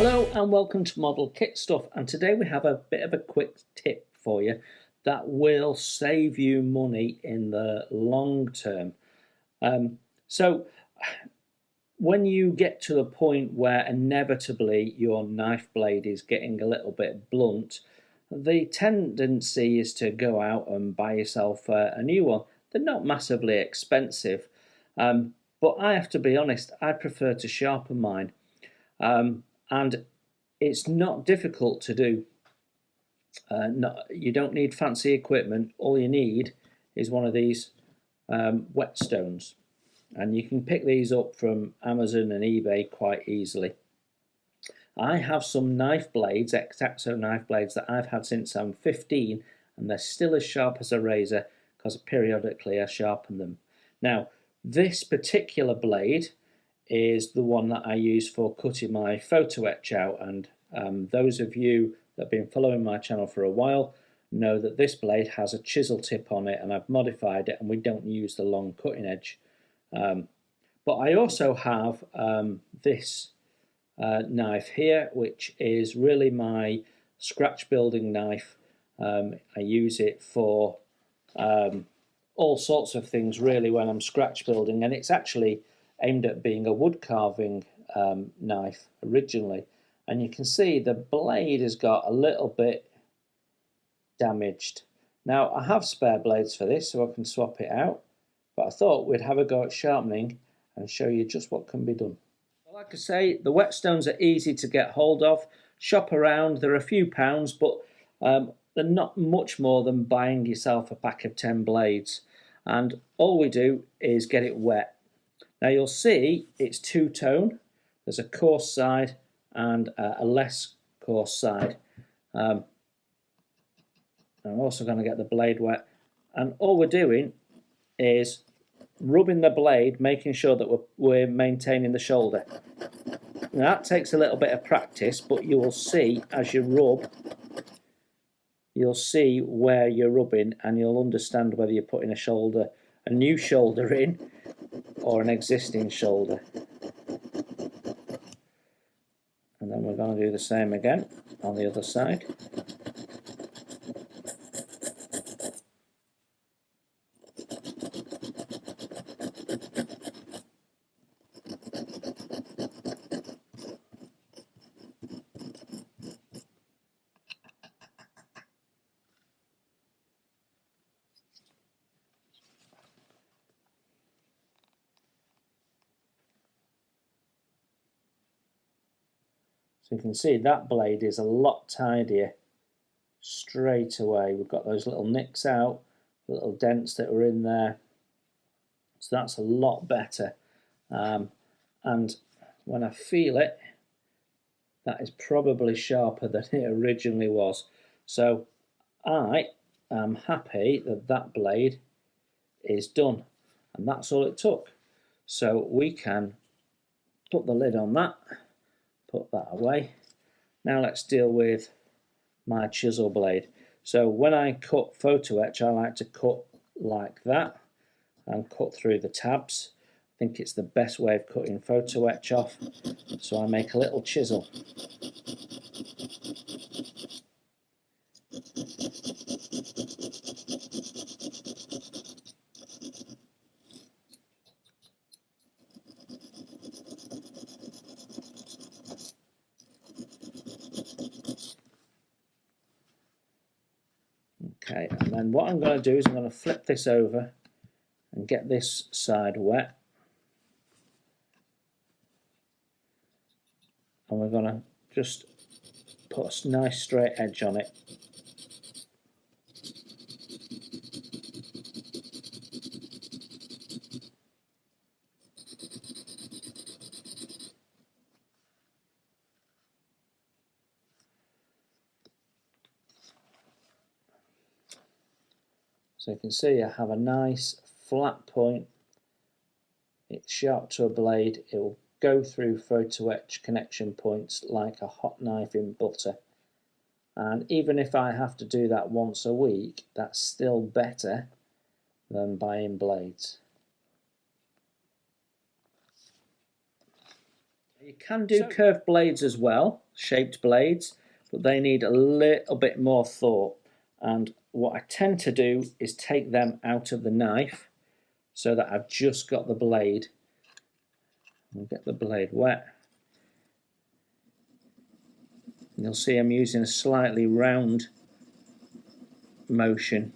Hello and welcome to Model Kit Stuff, and today we have a bit of a quick tip for you that will save you money in the long term. So when you get to the point where inevitably your knife blade is getting a little bit blunt, the tendency is to go out and buy yourself a new one. They're not massively expensive, but I have to be honest, I prefer to sharpen mine. And it's not difficult to do. You don't need fancy equipment. All you need is one of these whetstones, and you can pick these up from Amazon and eBay quite easily. I have some knife blades, X-Acto knife blades, that I've had since I'm 15, and they're still as sharp as a razor because periodically I sharpen them. Now, this particular blade is the one that I use for cutting my photo etch out, and those of you that have been following my channel for a while know that this blade has a chisel tip on it, and I've modified it, and we don't use the long cutting edge. But I also have this knife here, which is really my scratch building knife. I use it for all sorts of things really when I'm scratch building, and it's actually aimed at being a wood carving knife originally, and you can see the blade has got a little bit damaged. Now I have spare blades for this so I can swap it out, but I thought we'd have a go at sharpening and show you just what can be done. Like I say, the whetstones are easy to get hold of. Shop around, they're a few pounds, but they're not much more than buying yourself a pack of 10 blades, and all we do is get it wet. Now you'll see it's two-tone. There's a coarse side and a less coarse side. I'm also going to get the blade wet, and all we're doing is rubbing the blade, making sure that we're maintaining the shoulder. Now that takes a little bit of practice, but you will see as you rub, you'll see where you're rubbing, and you'll understand whether you're putting a new shoulder in or an existing shoulder. And then we're going to do the same again on the other side. So you can see that blade is a lot tidier straight away. We've got those little nicks out, little dents that were in there. So that's a lot better. And when I feel it, that is probably sharper than it originally was. So I am happy that that blade is done. And that's all it took. So we can put the lid on that. Put that away. Now let's deal with my chisel blade. So when I cut photo etch, I like to cut like that and cut through the tabs. I think it's the best way of cutting photo etch off. So I make a little chisel. Okay, and then what I'm going to do is I'm going to flip this over and get this side wet. And we're going to just put a nice straight edge on it. So you can see I have a nice flat point. It's sharp to a blade. It will go through photo etch connection points like a hot knife in butter. And even if I have to do that once a week, that's still better than buying blades. You can do curved blades as well, shaped blades, but they need a little bit more thought. And what I tend to do is take them out of the knife so that I've just got the blade. I'll get the blade wet. And you'll see I'm using a slightly round motion.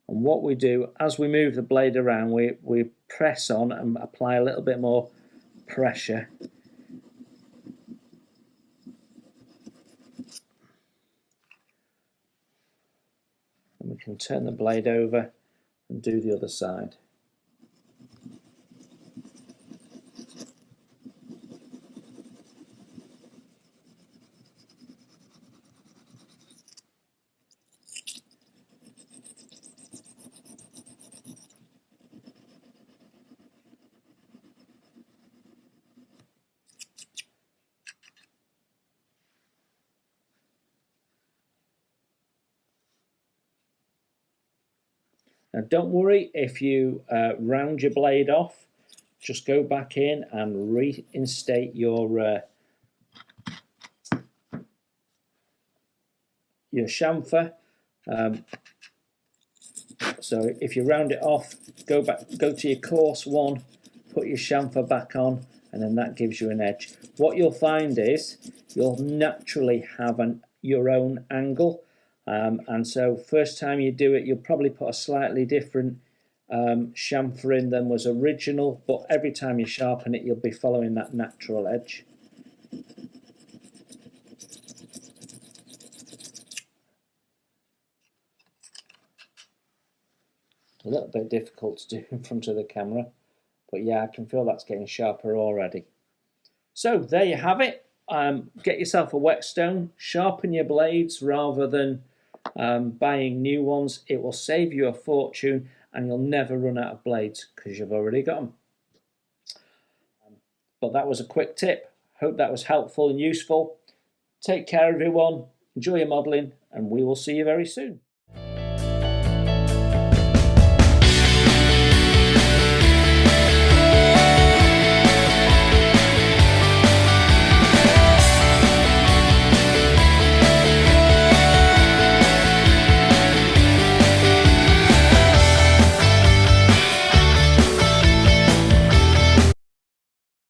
And what we do, as we move the blade around, we press on and apply a little bit more pressure. And we can turn the blade over and do the other side. Now don't worry if you round your blade off, just go back in and reinstate your chamfer. So if you round it off, go to your coarse one, put your chamfer back on, and then that gives you an edge. What you'll find is you'll naturally have your own angle. And so first time you do it, you'll probably put a slightly different chamfer in than was original, but every time you sharpen it, you'll be following that natural edge. A little bit difficult to do in front of the camera, but yeah, I can feel that's getting sharper already. So there you have it. Get yourself a whetstone, sharpen your blades rather than buying new ones. It will save you a fortune and you'll never run out of blades because you've already got them. But that was a quick tip. Hope that was helpful and useful. Take care everyone, enjoy your modelling, and we will see you very soon.